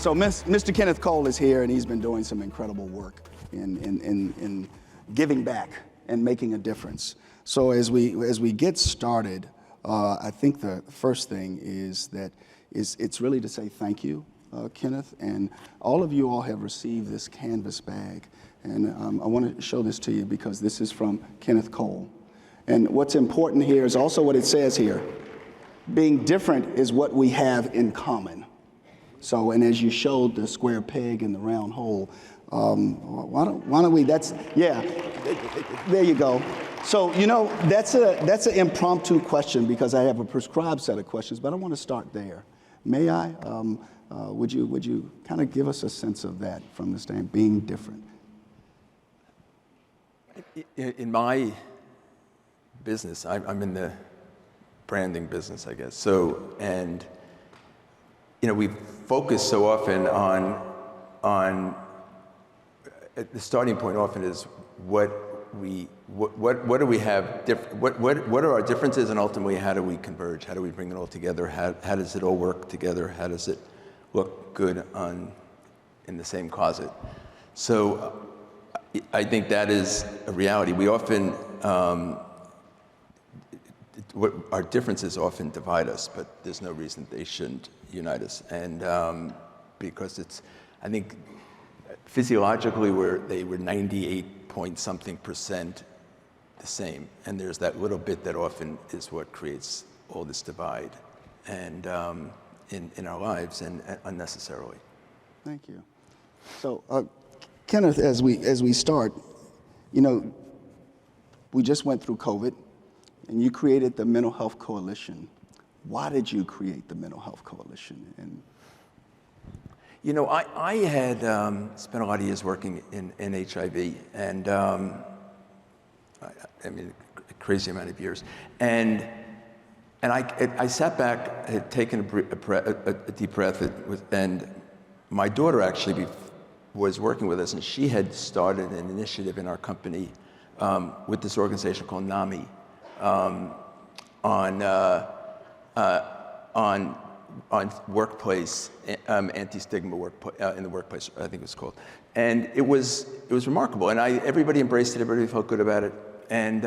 So Mr. Kenneth Cole is here, and he's been doing some incredible work in giving back and making a difference. So as we get started, I think the first thing is it's really to say thank you, Kenneth, and all of you all have received this canvas bag, and I want to show this to you because this is from Kenneth Cole. And what's important here is also what it says here. Being different is what we have in common. So, and as you showed the square peg and the round hole, why don't we, there you go. So, you know, that's an impromptu question because I have a prescribed set of questions, but I want to start there. May I? Would you kind of give us a sense of that from the stand, being different? In my business, I'm in the branding business, I guess. So, and you know, we focus so often on the starting point often is what do we have what are our differences, and ultimately how do we converge? How do we bring it all together? How does it all work together? How does it look good in the same closet? So I think that is a reality. We often our differences often divide us, but there's no reason they shouldn't unite us. And because I think physiologically they were 98-point-something% the same, and there's that little bit that often is what creates all this divide, and in our lives, and unnecessarily. Thank you. So, Kenneth, as we start, you know, we just went through COVID. And you created the Mental Health Coalition. Why did you create the Mental Health Coalition? And you know, I had spent a lot of years working in HIV, and I mean, a crazy amount of years. And I sat back, had taken a deep breath, and my daughter actually was working with us, and she had started an initiative in our company with this organization called NAMI. On workplace anti-stigma in the workplace, I think it was called, and it was remarkable. And everybody embraced it. Everybody felt good about it. And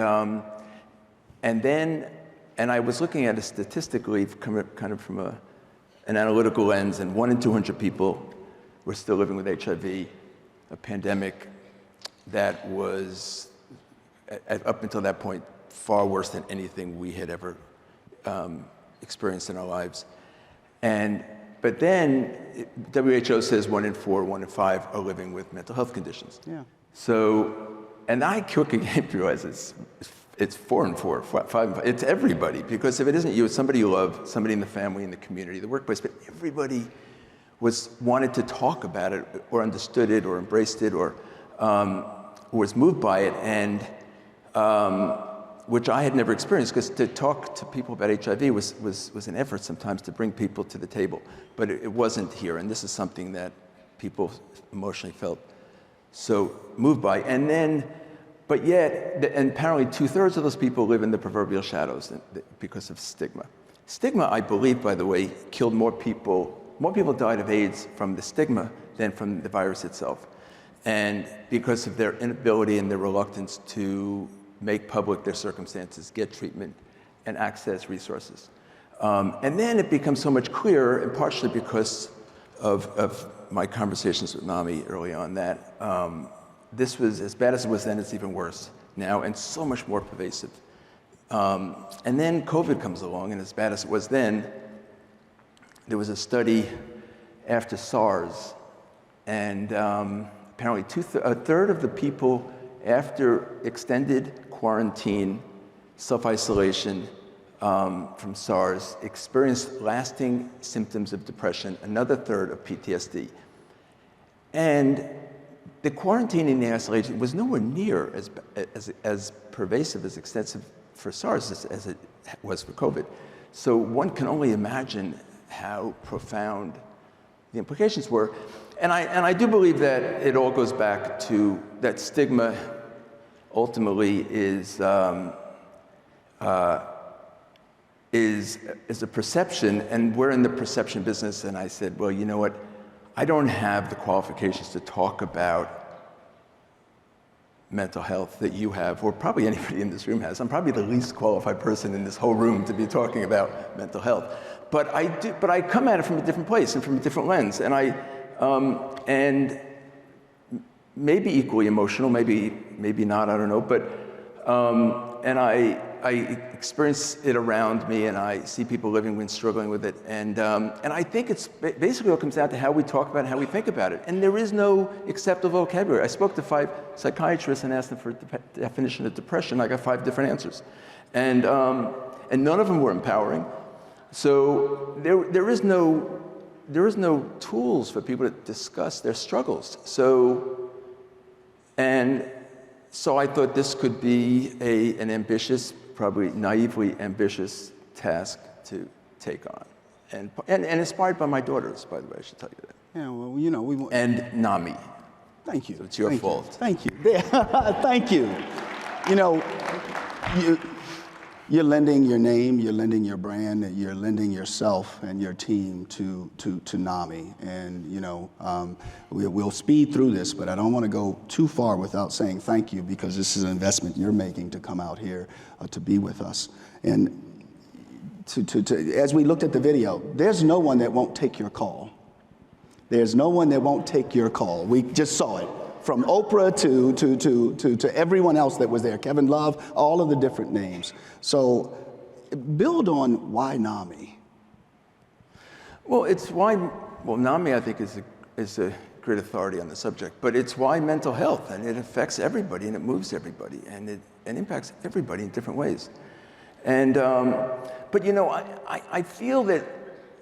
I was looking at it statistically, kind of from an analytical lens. And 1 in 200 people were still living with HIV, a pandemic that was up until that point far worse than anything we had ever experienced in our lives. But then WHO says 1 in 4, 1 in 5 are living with mental health conditions. Yeah. So, and I quickly came to realize it's 4 and 4, 5 and 5. It's everybody, because if it isn't you, it's somebody you love, somebody in the family, in the community, the workplace. But everybody wanted to talk about it, or understood it, or embraced it, or was moved by it, and which I had never experienced, because to talk to people about HIV was an effort sometimes to bring people to the table, but it wasn't here, and this is something that people emotionally felt so moved by. And then, but yet, and apparently 2/3 of those people live in the proverbial shadows because of stigma. Stigma, I believe, by the way, killed more people. More people died of AIDS from the stigma than from the virus itself, and because of their inability and their reluctance to make public their circumstances, get treatment, and access resources. And then it becomes so much clearer, and partially because of my conversations with NAMI early on, that this was, as bad as it was then, it's even worse now, and so much more pervasive. And then COVID comes along, and as bad as it was then, there was a study after SARS, and apparently a third of the people after extended quarantine, self-isolation from SARS, experienced lasting symptoms of depression, another third of PTSD. And the quarantine and the isolation was nowhere near as pervasive, as extensive for SARS as it was for COVID. So one can only imagine how profound the implications were. And I do believe that it all goes back to that stigma ultimately is a perception, and we're in the perception business. And I said, well, you know what? I don't have the qualifications to talk about mental health that you have, or probably anybody in this room has. I'm probably the least qualified person in this whole room to be talking about mental health. But I come at it from a different place and from a different lens, and and maybe equally emotional, maybe not, I don't know, but and I experience it around me, and I see people living and struggling with it, and I think it's basically what comes down to how we talk about it, how we think about it, and there is no acceptable vocabulary. I spoke to 5 psychiatrists and asked them for a definition of depression. I got 5 different answers, and none of them were empowering. So there is no tools for people to discuss their struggles. So I thought this could be an ambitious, probably naively ambitious task to take on. And inspired by my daughters, by the way, I should tell you that. Yeah, well, you know, we want... And NAMI. Thank you. So it's your fault. Thank you. Thank you. You know, you're lending your name, you're lending your brand, you're lending yourself and your team to NAMI. And, you know, we'll speed through this, but I don't want to go too far without saying thank you, because this is an investment you're making to come out here to be with us. And as we looked at the video, there's no one that won't take your call. There's no one that won't take your call. We just saw it. From Oprah to everyone else that was there, Kevin Love, all of the different names. So build on why NAMI. Well, NAMI, I think, is a great authority on the subject, but it's why mental health, and it affects everybody, and it moves everybody, and it impacts everybody in different ways. And, but you know, I feel that,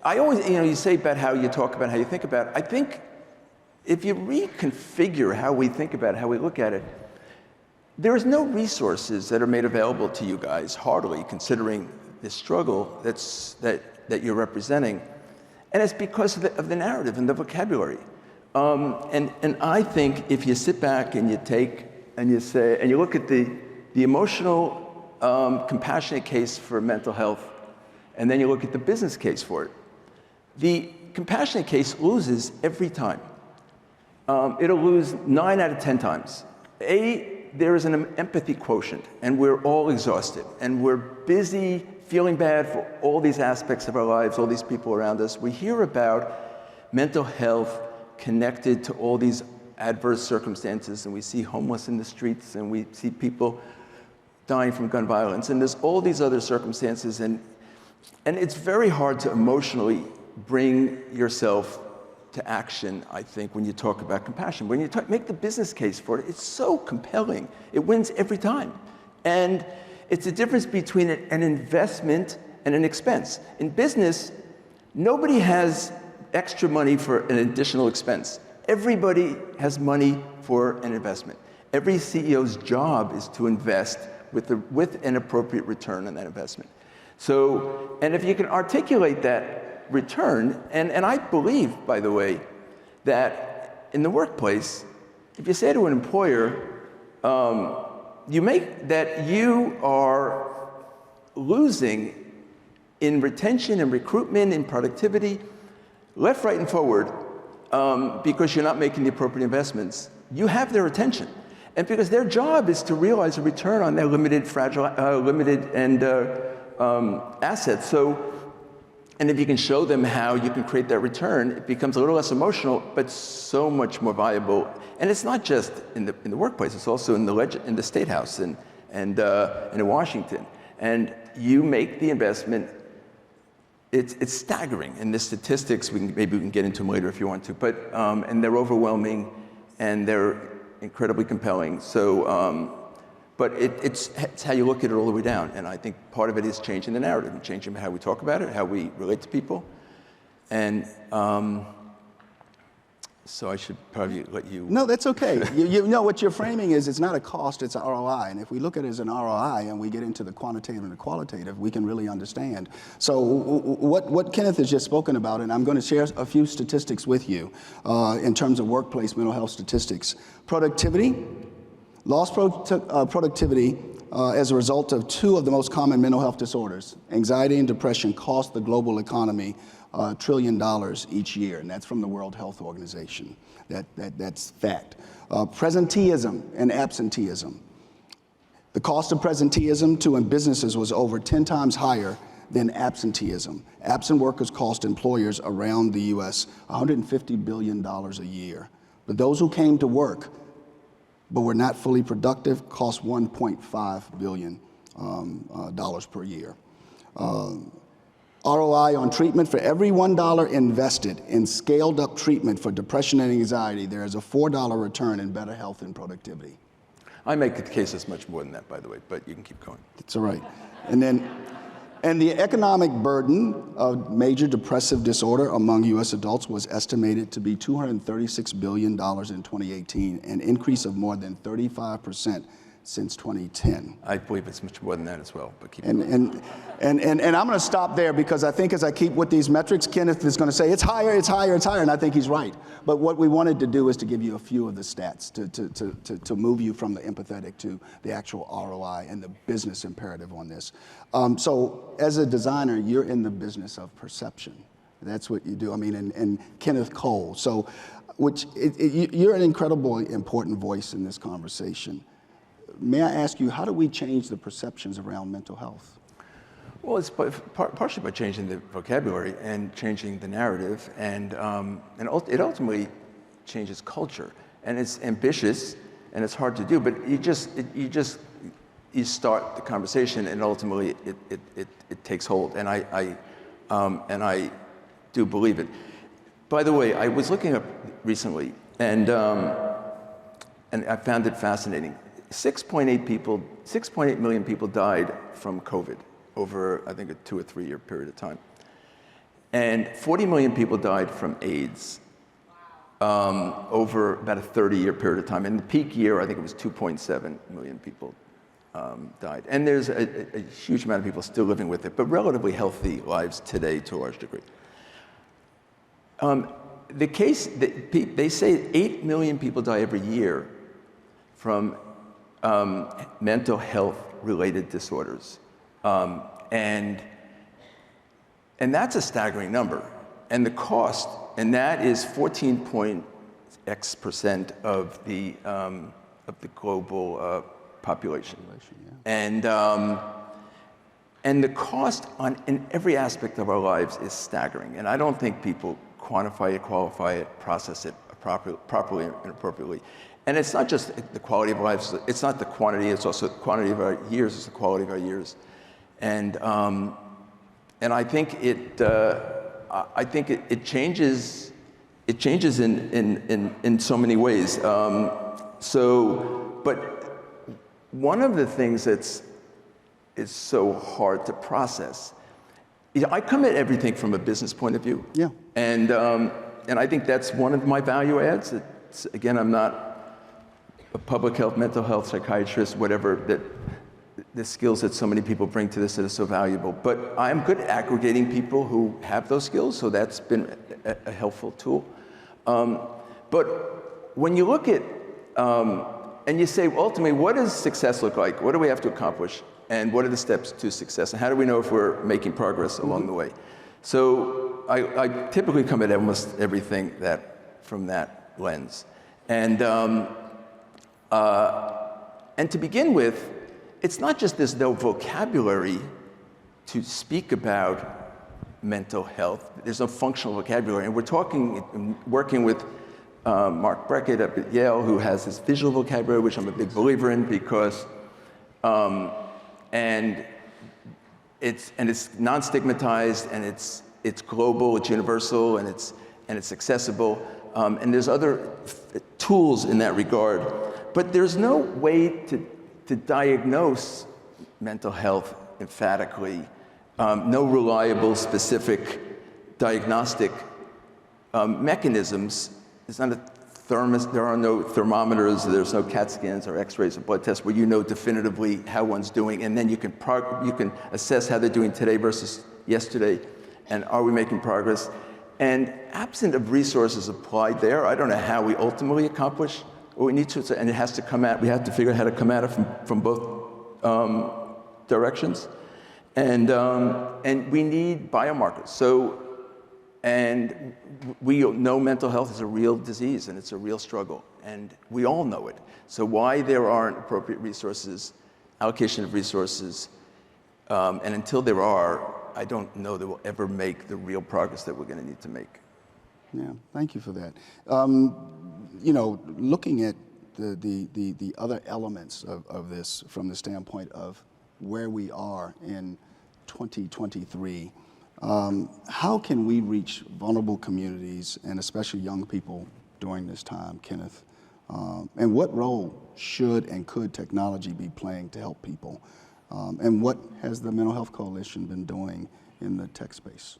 I always, you know, you say about how you talk about how you think about it. I think if you reconfigure how we think about it, how we look at it, there's no resources that are made available to you guys, hardly, considering the struggle that you're representing. And it's because of the narrative and the vocabulary. And I think if you sit back and you take, and you say, and you look at the emotional, compassionate case for mental health, and then you look at the business case for it, the compassionate case loses every time. It'll lose 9 out of 10 times. There is an empathy quotient, and we're all exhausted, and we're busy feeling bad for all these aspects of our lives, all these people around us. We hear about mental health connected to all these adverse circumstances, and we see homeless in the streets, and we see people dying from gun violence, and there's all these other circumstances, and it's very hard to emotionally bring yourself to action, I think, when you talk about compassion. When you make the business case for it, it's so compelling. It wins every time. And it's the difference between an investment and an expense. In business, nobody has extra money for an additional expense. Everybody has money for an investment. Every CEO's job is to invest with an appropriate return on that investment. So, and if you can articulate that return, and I believe, by the way, that in the workplace, if you say to an employer, you are losing in retention and recruitment and productivity, left, right, and forward, because you're not making the appropriate investments, you have their attention. And because their job is to realize a return on their limited assets. So, and if you can show them how you can create that return, it becomes a little less emotional, but so much more valuable. And it's not just in the workplace; it's also in the State House and in Washington. And you make the investment. It's staggering. And the statistics, maybe we can get into them later if you want to. But and they're overwhelming, and they're incredibly compelling. So. But it's how you look at it all the way down. And I think part of it is changing the narrative and changing how we talk about it, how we relate to people. And so I should probably let you... No, that's okay. You know, what you're framing is it's not a cost, it's an ROI. And if we look at it as an ROI and we get into the quantitative and the qualitative, we can really understand. So what Kenneth has just spoken about, and I'm going to share a few statistics with you in terms of workplace mental health statistics. Productivity. Lost productivity as a result of 2 of the most common mental health disorders. Anxiety and depression cost the global economy trillion each year, and that's from the World Health Organization. That's fact. Presenteeism and absenteeism. The cost of presenteeism to businesses was over 10 times higher than absenteeism. Absent workers cost employers around the U.S. $150 billion a year. But those who came to work but were not fully productive cost $1.5 billion per year. ROI on treatment: for every $1 invested in scaled up treatment for depression and anxiety, there is a $4 return in better health and productivity. I make the case as much more than that, by the way, but you can keep going. That's all right. And the economic burden of major depressive disorder among U.S. adults was estimated to be $236 billion in 2018, an increase of more than 35% since 2010. I believe it's much more than that as well, but keep going. And I'm going to stop there, because I think as I keep with these metrics, Kenneth is going to say it's higher, it's higher, it's higher, and I think he's right. But what we wanted to do is to give you a few of the stats to move you from the empathetic to the actual ROI and the business imperative on this. So as a designer, you're in the business of perception. That's what you do. I mean, and Kenneth Cole. So, you're an incredibly important voice in this conversation. May I ask you, how do we change the perceptions around mental health? Well, it's partially by changing the vocabulary and changing the narrative, and it ultimately changes culture. And it's ambitious and it's hard to do, but you start the conversation, and ultimately it takes hold. And I do believe it. By the way, I was looking up recently, and I found it fascinating. 6.8 million people died from COVID over, I think, a 2 or 3 year period of time. And 40 million people died from AIDS over about a 30-year period of time. In the peak year, I think it was 2.7 million people died. And there's a huge amount of people still living with it, but relatively healthy lives today to a large degree. The case, they say 8 million people die every year from mental health-related disorders. And that's a staggering number. And the cost, and that is 14.x% of the global population. Yeah. And the cost in every aspect of our lives is staggering. And I don't think people quantify it, qualify it, process it properly and appropriately. And it's not just the quality of our lives, it's not the quantity, it's also the quantity of our years, it's the quality of our years. And I think it changes in so many ways. But one of the things is so hard to process, I come at everything from a business point of view. Yeah. And I think that's one of my value adds. Again, I'm not a public health, mental health psychiatrist, whatever, that the skills that so many people bring to this that are so valuable. But I'm good at aggregating people who have those skills, so that's been a helpful tool. But when you look at, and you say, ultimately, what does success look like? What do we have to accomplish? And what are the steps to success? And how do we know if we're making progress along the way? So I typically come at almost everything from that lens. And to begin with, it's not just there's no vocabulary to speak about mental health. There's no functional vocabulary. And we're working with Mark Breckett up at Yale, who has this visual vocabulary, which I'm a big believer in, because and it's non-stigmatized, and it's global, it's universal, and it's accessible. And there's other tools in that regard. But there's no way to diagnose mental health emphatically, no reliable, specific diagnostic mechanisms. There's not a there are no thermometers, there's no CAT scans or X-rays or blood tests where you know definitively how one's doing, and then you can assess how they're doing today versus yesterday, and are we making progress? And absent of resources applied there, I don't know how we ultimately accomplish what we need to, and it has to come at, we have to figure out how to come at it from both directions. And we need biomarkers. So And we know mental health is a real disease and it's a real struggle, and we all know it. So why there aren't appropriate resources, allocation of resources, and until there are, I don't know that we'll ever make the real progress that we're going to need to make. Yeah, thank you for that. Looking at the other elements of this from the standpoint of where we are in 2023, how can we reach vulnerable communities and especially young people during this time, Kenneth? And what role should and could technology be playing to help people? And what has the Mental Health Coalition been doing in the tech space?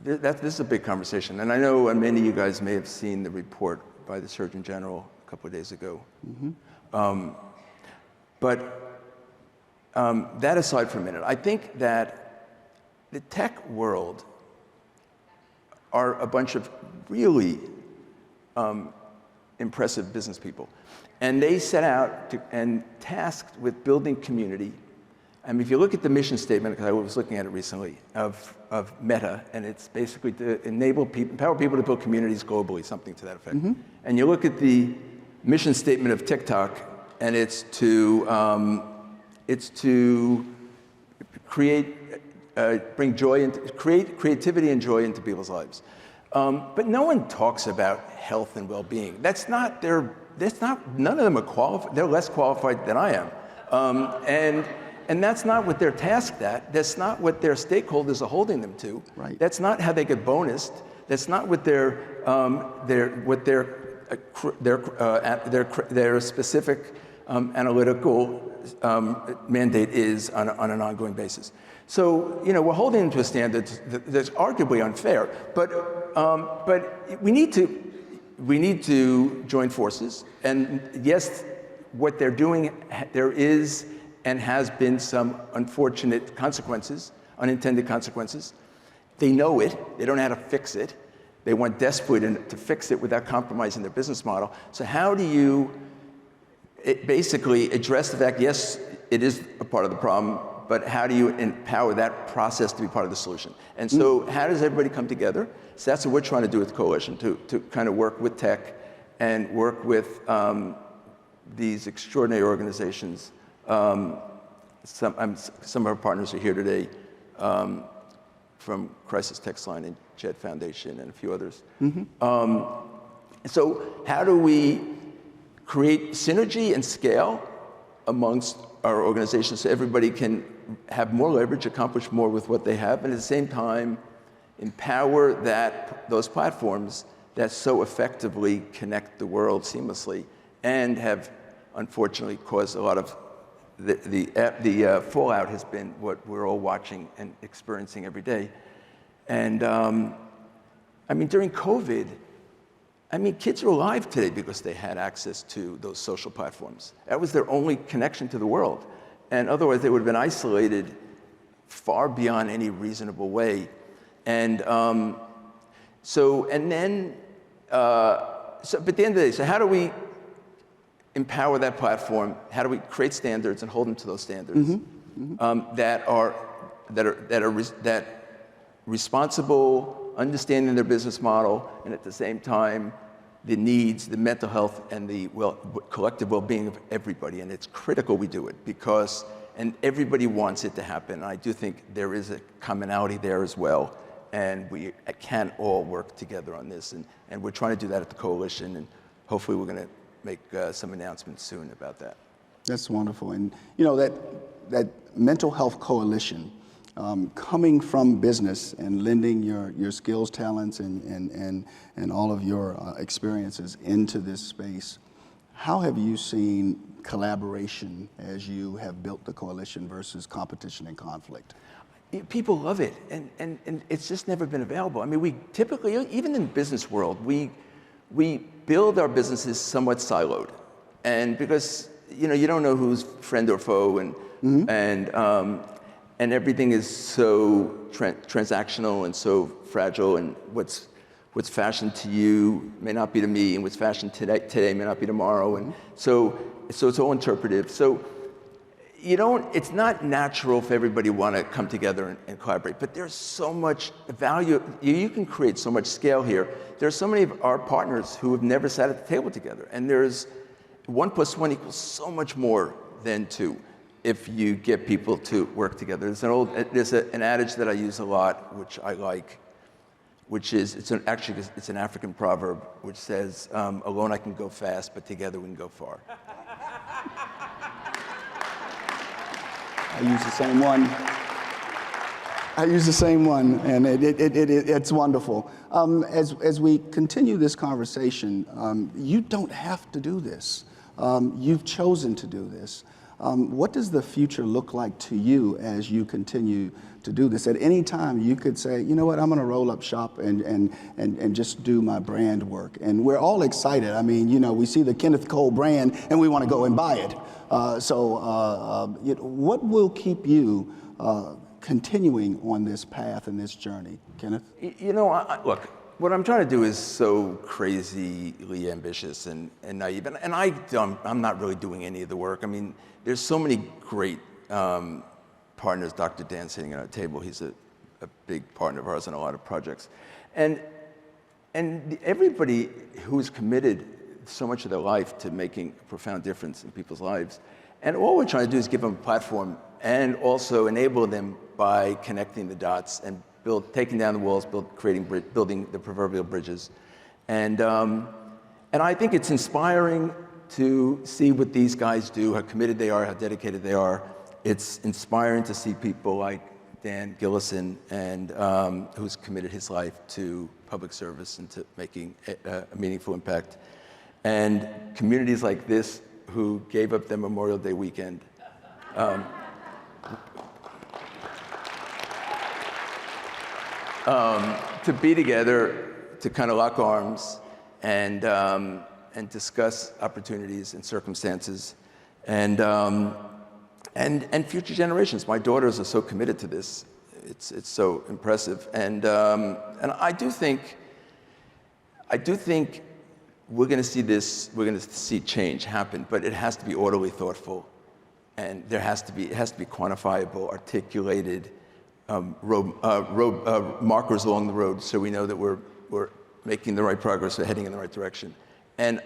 This is a big conversation, and I know many of you guys may have seen the report by the Surgeon General a couple of days ago. Mm-hmm. That aside for a minute, I think that the tech world are a bunch of really impressive business people. And they set out and tasked with building community. I mean, if you look at the mission statement, because I was looking at it recently, of Meta, and it's basically to empower people to build communities globally, something to that effect. Mm-hmm. And you look at the mission statement of TikTok, and it's to create, bring joy into, create creativity and joy into people's lives. But no one talks about health and well-being. None of them are qualified. They're less qualified than I am. And that's not what they're tasked at. That's not what their stakeholders are holding them to. Right. That's not how they get bonused. That's not what their specific analytical mandate is on an ongoing basis. So, we're holding them to a standard that's arguably unfair, but we need to join forces. And yes, what they're doing, there is and has been some unfortunate consequences, unintended consequences. They know it. They don't know how to fix it. They want desperately to fix it without compromising their business model. So how do you basically address the fact, yes, it is a part of the problem, but how do you empower that process to be part of the solution? And so how does everybody come together? So that's what we're trying to do with the coalition, to kind of work with tech and work with these extraordinary organizations. Some of our partners are here today from Crisis Text Line and JED Foundation and a few others. Mm-hmm. So how do we create synergy and scale amongst our organizations so everybody can have more leverage, accomplish more with what they have, and at the same time empower those platforms that so effectively connect the world seamlessly and have unfortunately caused a lot of the fallout has been what we're all watching and experiencing every day. And during COVID, kids are alive today because they had access to those social platforms. That was their only connection to the world. And otherwise they would have been isolated far beyond any reasonable way. And but at the end of the day, so how do we empower that platform? How do we create standards and hold them to those standards? Mm-hmm. Mm-hmm. that responsible, understanding their business model, and at the same time, the needs, the mental health, and the collective well-being of everybody. And it's critical we do it and everybody wants it to happen. And I do think there is a commonality there as well. And we can all work together on this. And we're trying to do that at the coalition. And hopefully we're going to make some announcements soon about that. That's wonderful. And that mental health coalition, coming from business and lending your skills, talents, and all of your experiences into this space, how have you seen collaboration as you have built the coalition versus competition and conflict? People love it, and it's just never been available. We typically, even in the business world, we build our businesses somewhat siloed, and because you don't know who's friend or foe, and mm-hmm. And everything is so transactional and so fragile, and what's fashioned to you may not be to me, and what's fashioned today may not be tomorrow, and so it's all interpretive. So you don't, it's not natural for everybody to want to come together and collaborate, but there's so much value. You can create so much scale here. There's so many of our partners who have never sat at the table together, and there's 1 + 1 equals so much more than 2 if you get people to work together. There's an adage that I use a lot, which I like, which is, it's an African proverb, which says, alone I can go fast, but together we can go far. I use the same one. And it's wonderful. As we continue this conversation, you don't have to do this. You've chosen to do this. What does the future look like to you as you continue to do this? At any time, you could say, you know what, I'm going to roll up shop and just do my brand work. And we're all excited. I mean, you know, we see the Kenneth Cole brand and we want to go and buy it. What will keep you continuing on this path and this journey, Kenneth? You know, look, what I'm trying to do is so crazily ambitious and naive, and I'm not really doing any of the work. I mean, there's so many great partners. Dr. Dan sitting at our table, he's a big partner of ours on a lot of projects. And everybody who's committed so much of their life to making a profound difference in people's lives. And all we're trying to do is give them a platform and also enable them by connecting the dots and taking down the walls, building the proverbial bridges. And I think it's inspiring to see what these guys do, how committed they are, how dedicated they are. It's inspiring to see people like Dan Gillison, and who's committed his life to public service and to making a meaningful impact. And communities like this who gave up their Memorial Day weekend. To be together, to kind of lock arms and discuss opportunities and circumstances and future generations. My daughters are so committed to this. It's so impressive. And I do think we're going to see change happen, but it has to be orderly, thoughtful, and it has to be quantifiable, articulated, markers along the road, so we know that we're making the right progress, we're heading in the right direction. And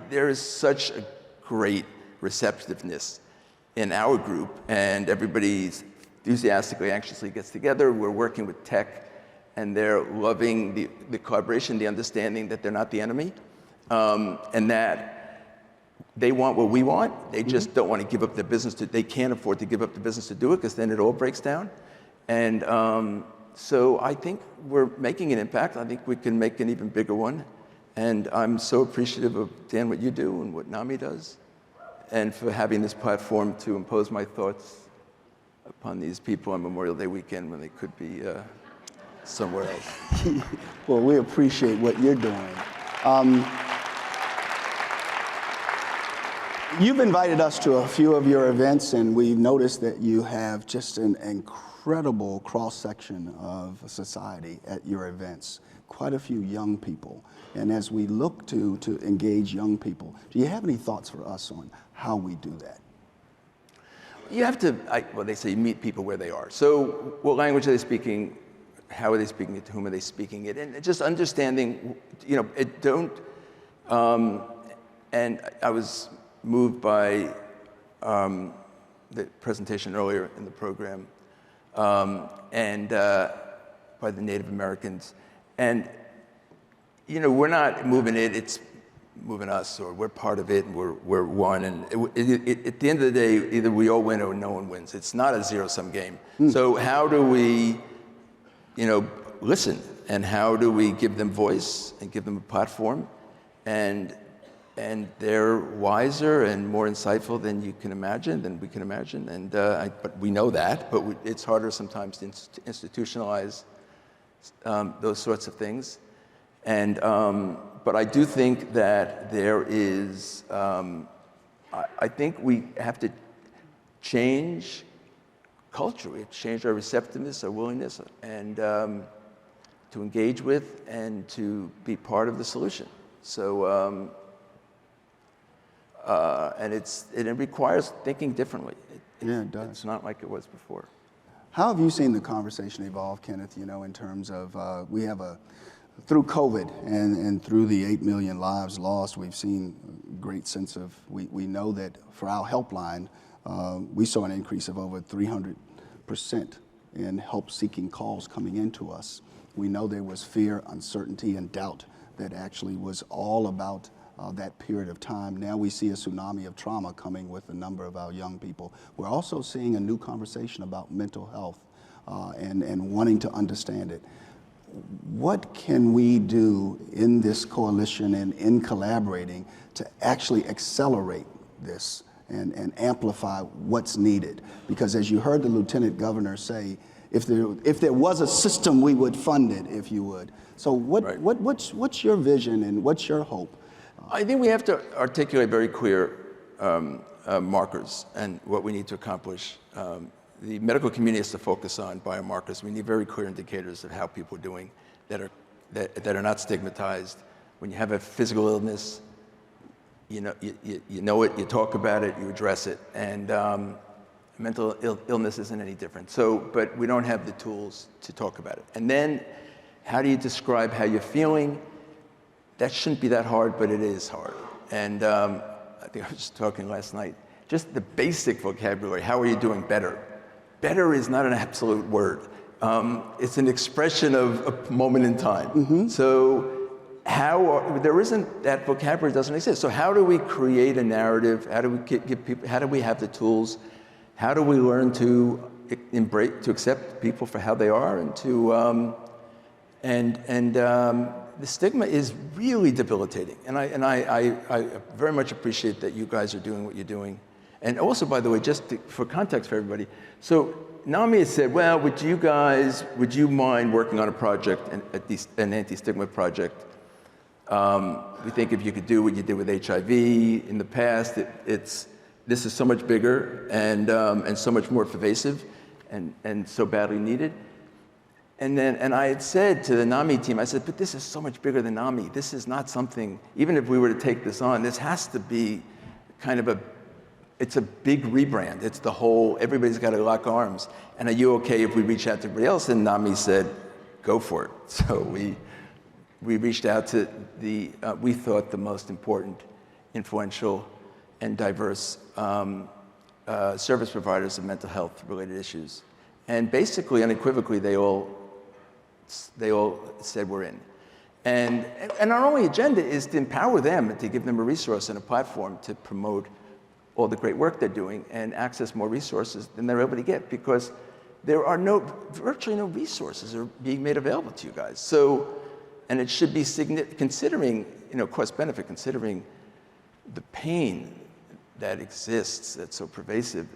there is such a great receptiveness in our group, and everybody enthusiastically, anxiously gets together. We're working with tech, and they're loving the collaboration, the understanding that they're not the enemy. And that they want what we want. They just don't want to give up their business. They can't afford to give up the business to do it, because then it all breaks down. And so I think we're making an impact. I think we can make an even bigger one. And I'm so appreciative of, Dan, what you do and what NAMI does, and for having this platform to impose my thoughts upon these people on Memorial Day weekend when they could be somewhere else. Well, we appreciate what you're doing. You've invited us to a few of your events, and we've noticed that you have just an incredible cross-section of society at your events, quite a few young people. And as we look to engage young people, do you have any thoughts for us on how we do that? You have to, well, they say you meet people where they are. So what language are they speaking? How are they speaking it? To whom are they speaking it? And just understanding, you know, and I was moved by the presentation earlier in the program, and by the Native Americans. And, you know, we're not moving it, it's moving us, or we're part of it, and we're one. And at the end of the day, either we all win or no one wins. It's not a zero-sum game. So how do we, you know, listen? And how do we give them voice and give them a platform? And they're wiser and more insightful than we can imagine. And but we know that, but it's harder sometimes to institutionalize those sorts of things. And but I do think that there is, I think we have to change culture. We have to change our receptiveness, our willingness, and to engage with and to be part of the solution. So, and it requires thinking differently. Yeah, it does. It's not like it was before. How have you seen the conversation evolve, Kenneth, in terms of, we have through COVID and through the 8 million lives lost, we've seen a great sense of, we know that for our HelpLine, we saw an increase of over 300% in help-seeking calls coming into us. We know there was fear, uncertainty, and doubt that actually was all about that period of time. Now we see a tsunami of trauma coming with a number of our young people. We're also seeing a new conversation about mental health and wanting to understand it. What can we do in this coalition and in collaborating to actually accelerate this and amplify what's needed? Because as you heard the Lieutenant Governor say, if there was a system, we would fund it, if you would. So what's your vision and what's your hope? I think we have to articulate very clear markers and what we need to accomplish. The medical community has to focus on biomarkers. We need very clear indicators of how people are doing that are not stigmatized. When you have a physical illness, you know it, you talk about it, you address it, and mental illness isn't any different. But we don't have the tools to talk about it. And then, how do you describe how you're feeling? That shouldn't be that hard, but it is hard. And I think I was just talking last night, just the basic vocabulary, how are you doing better? Better is not an absolute word. It's an expression of a moment in time. Mm-hmm. So there isn't, that vocabulary doesn't exist. So how do we create a narrative? How do we give people, how do we have the tools? How do we learn to embrace, to accept people for how they are, and to, the stigma is really debilitating. And I very much appreciate that you guys are doing what you're doing. And also, by the way, for context for everybody, so NAMI has said, well, would you mind working on a project, an anti-stigma project? We think if you could do what you did with HIV in the past, this is so much bigger and so much more pervasive and so badly needed. And I had said to the NAMI team, I said, but this is so much bigger than NAMI. This is not something, even if we were to take this on, this has to be kind of it's a big rebrand. It's the whole, everybody's got to lock arms. And are you okay if we reach out to everybody else? And NAMI said, go for it. So we reached out to we thought the most important, influential, and diverse service providers of mental health related issues. And basically, unequivocally, they all said we're in. And our only agenda is to empower them and to give them a resource and a platform to promote all the great work they're doing and access more resources than they're able to get, because there are virtually no resources are being made available to you guys. So, and it should be considering, cost benefit, considering the pain that exists, that's so pervasive.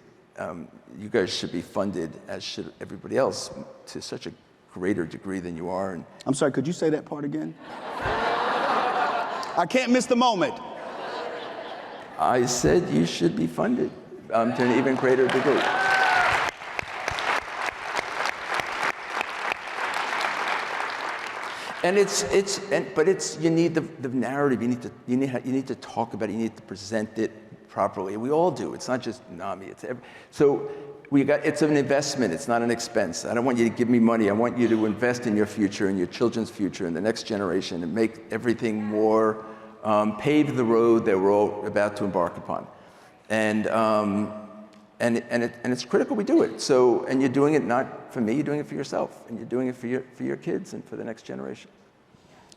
You guys should be funded, as should everybody else, to such a greater degree than you are. And I'm sorry, could you say that part again? I can't miss the moment. I said you should be funded to an even greater degree. And you need the narrative. You need to talk about it. You need to present it properly. We all do. It's not just NAMI. It's an investment. It's not an expense. I don't want you to give me money. I want you to invest in your future, in your children's future, in the next generation, and make everything more, pave the road that we're all about to embark upon. And it's critical we do it. So, and you're doing it not for me. You're doing it for yourself, and you're doing it for your kids and for the next generation.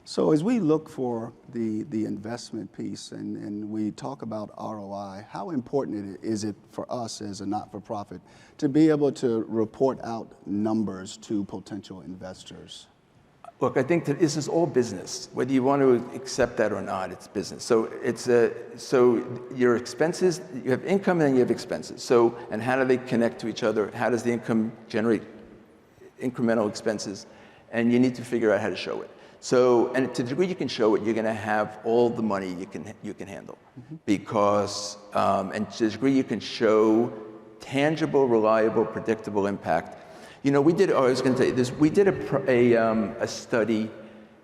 So as we look for the investment piece and we talk about ROI, how important is it for us as a not-for-profit to be able to report out numbers to potential investors? Look, I think that this is all business. Whether you want to accept that or not, it's business. So so your expenses, you have income and then you have expenses. So, and how do they connect to each other? How does the income generate incremental expenses? And you need to figure out how to show it. So, and to the degree you can show it, you're going to have all the money you can handle, mm-hmm. because, and to the degree you can show tangible, reliable, predictable impact. I was going to tell you this. We did a study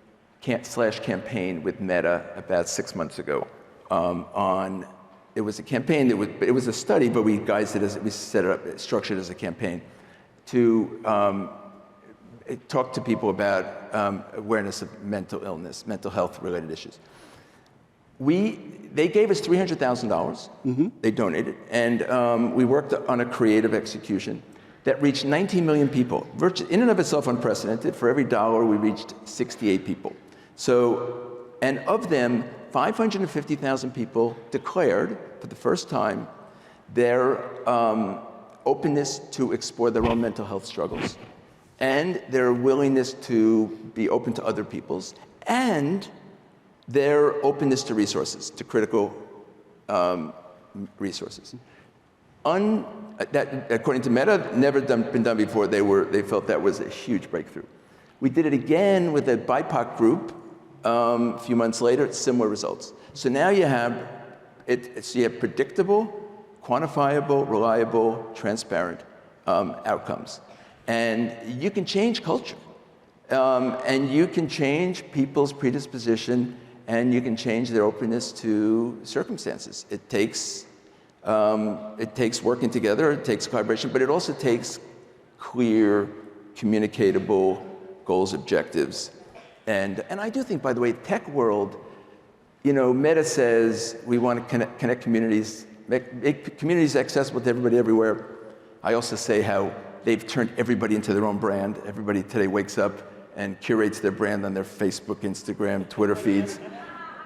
/ campaign with Meta about 6 months ago on it was a campaign it was a study, but we guised it as, we set it up, structured as a campaign to talk to people about awareness of mental illness, mental health related issues. They gave us $300,000, they donated, and we worked on a creative execution that reached 19 million people. In and of itself unprecedented. For every dollar, we reached 68 people. So, and of them, 550,000 people declared for the first time their openness to explore their own mental health struggles and their willingness to be open to other people's, and their openness to resources, to critical resources. That, according to Meta, never been done before. They felt that was a huge breakthrough. We did it again with a BIPOC group a few months later, similar results. So now you have predictable, quantifiable, reliable, transparent outcomes. And you can change culture. And you can change people's predisposition, and you can change their openness to circumstances. It takes working together, it takes collaboration, but it also takes clear, communicatable goals, objectives. And I do think, by the way, tech world, Meta says we want to connect communities, make communities accessible to everybody everywhere. I also say how they've turned everybody into their own brand. Everybody today wakes up and curates their brand on their Facebook, Instagram, Twitter feeds.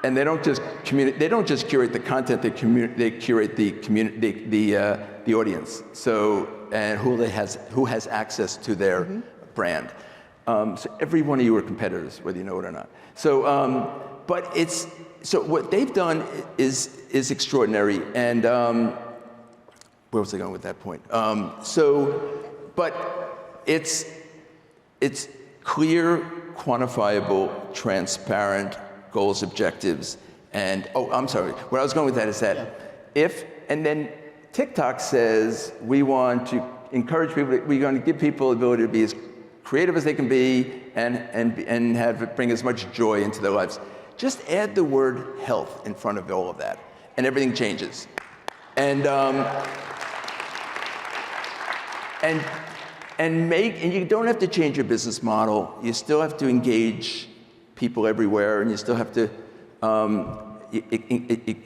And they don't just curate the content, they curate the audience. So, and who has access to their brand. So every one of you are competitors, whether you know it or not. So, so what they've done is extraordinary. And where was I going with that point? But it's clear, quantifiable, transparent goals, objectives, and I'm sorry. Where I was going with that is that and then TikTok says we want to encourage people. We're going to give people the ability to be as creative as they can be and have it bring as much joy into their lives. Just add the word health in front of all of that, and everything changes. And you don't have to change your business model. You still have to engage people everywhere, and you still have to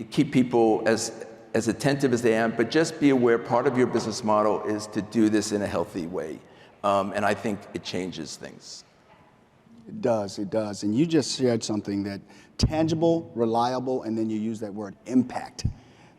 keep people as attentive as they are, but just be aware part of your business model is to do this in a healthy way. And I think it changes things. It does. And you just shared something that tangible, reliable, and then you use that word impact.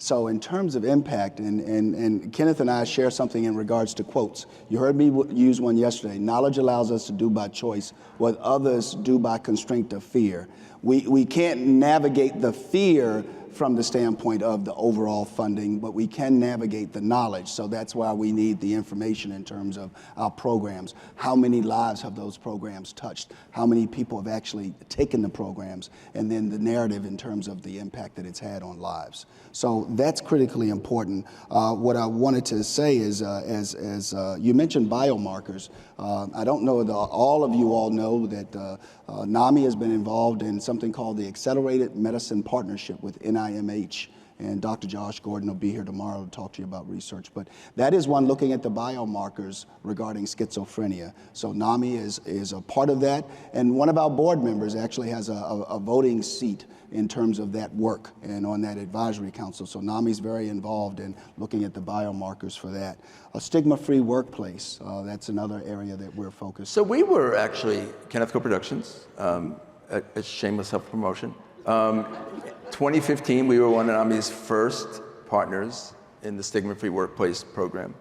So in terms of impact, and Kenneth and I share something in regards to quotes. You heard me use one yesterday. Knowledge allows us to do by choice what others do by constraint of fear. We can't navigate the fear from the standpoint of the overall funding, but we can navigate the knowledge. So that's why we need the information in terms of our programs. How many lives have those programs touched? How many people have actually taken the programs? And then the narrative in terms of the impact that it's had on lives. So that's critically important. What I wanted to say is, as you mentioned biomarkers, I don't know that all of you all know that NAMI has been involved in something called the Accelerated Medicine Partnership with NIMH, and Dr. Josh Gordon will be here tomorrow to talk to you about research. But that is one looking at the biomarkers regarding schizophrenia. So NAMI is a part of that, and one of our board members actually has a voting seat in terms of that work and on that advisory council. So NAMI is very involved in looking at the biomarkers for that. A stigma-free workplace, that's another area that we're focused on. So we were actually, Kenneth Cole Productions, a shameless self-promotion. 2015, we were one of NAMI's first partners in the stigma-free workplace program.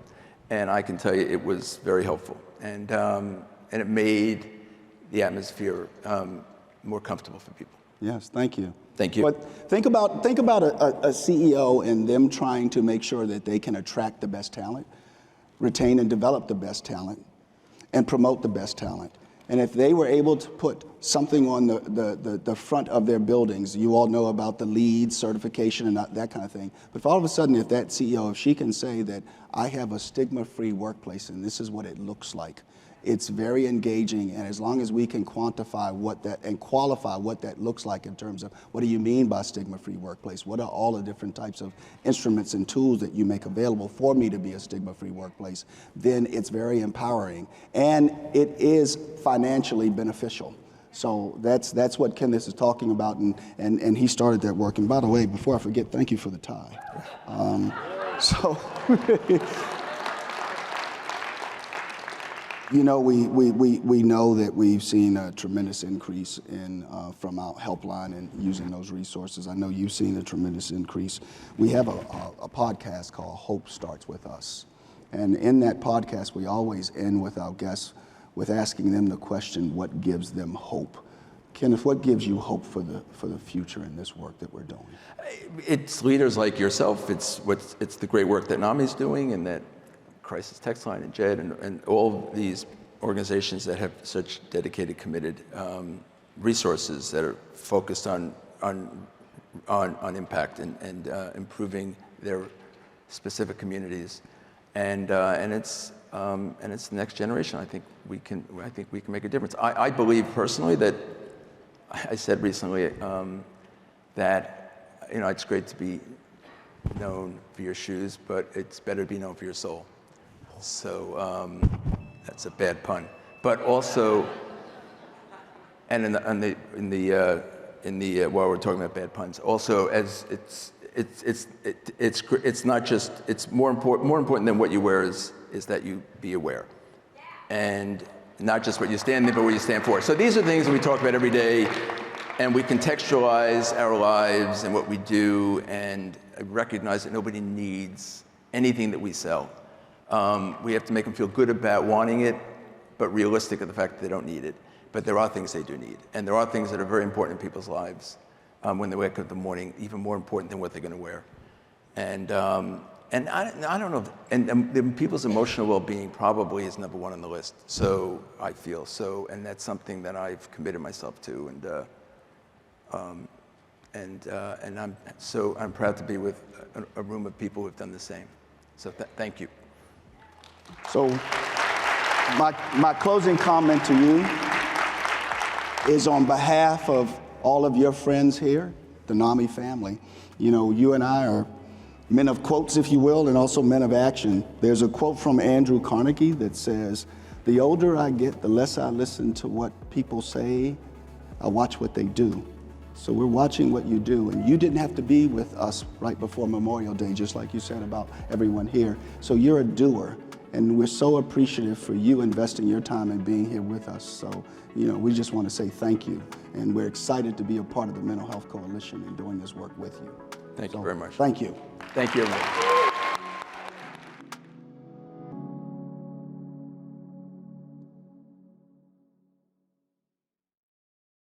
And I can tell you it was very helpful. And it made the atmosphere more comfortable for people. Yes, thank you. Thank you. But think about a CEO and them trying to make sure that they can attract the best talent, retain and develop the best talent, and promote the best talent. And if they were able to put something on the front of their buildings, you all know about the LEED certification and that kind of thing. But if all of a sudden, if that CEO, if she can say that I have a stigma-free workplace and this is what it looks like, It's very engaging, and as long as we can quantify what that and qualify what that looks like in terms of what do you mean by stigma-free workplace? What are all the different types of instruments and tools that you make available for me to be a stigma-free workplace? Then it's very empowering, and it is financially beneficial. So that's what Kenneth is talking about, and he started that work. And by the way, before I forget, thank you for the tie. You know, we know that we've seen a tremendous increase in from our HelpLine and using those resources. I know you've seen a tremendous increase. We have a podcast called Hope Starts With Us. And in that podcast, we always end with our guests with asking them the question, what gives them hope? Kenneth, what gives you hope for the future in this work that we're doing? It's leaders like yourself. It's the great work that NAMI's doing, and that Crisis Text Line and JED and all these organizations that have such dedicated, committed resources that are focused on impact and improving their specific communities, and it's the next generation. I think we can make a difference. I believe personally that I said recently that it's great to be known for your shoes, but it's better to be known for your soul. So that's a bad pun, but also, and in the while we're talking about bad puns, also as it's not just, it's more important than what you wear is that you be aware, and not just what you stand in, but what you stand for. So these are things that we talk about every day, and we contextualize our lives and what we do, and recognize that nobody needs anything that we sell. We have to make them feel good about wanting it, but realistic of the fact that they don't need it. But there are things they do need, and there are things that are very important in people's lives when they wake up in the morning, even more important than what they're going to wear. And I don't know, and people's emotional well-being probably is number one on the list. So I feel so, and that's something that I've committed myself to, and I'm proud to be with a room of people who've done the same. So thank you. So my closing comment to you is on behalf of all of your friends here, the NAMI family. You know, you and I are men of quotes, if you will, and also men of action. There's a quote from Andrew Carnegie that says, "The older I get, the less I listen to what people say, I watch what they do." So we're watching what you do, and you didn't have to be with us right before Memorial Day, just like you said about everyone here. So you're a doer, and we're so appreciative for you investing your time and being here with us. So, we just want to say thank you, and we're excited to be a part of the Mental Health Coalition and doing this work with you. Thank you very much. Thank you. Thank you, everyone.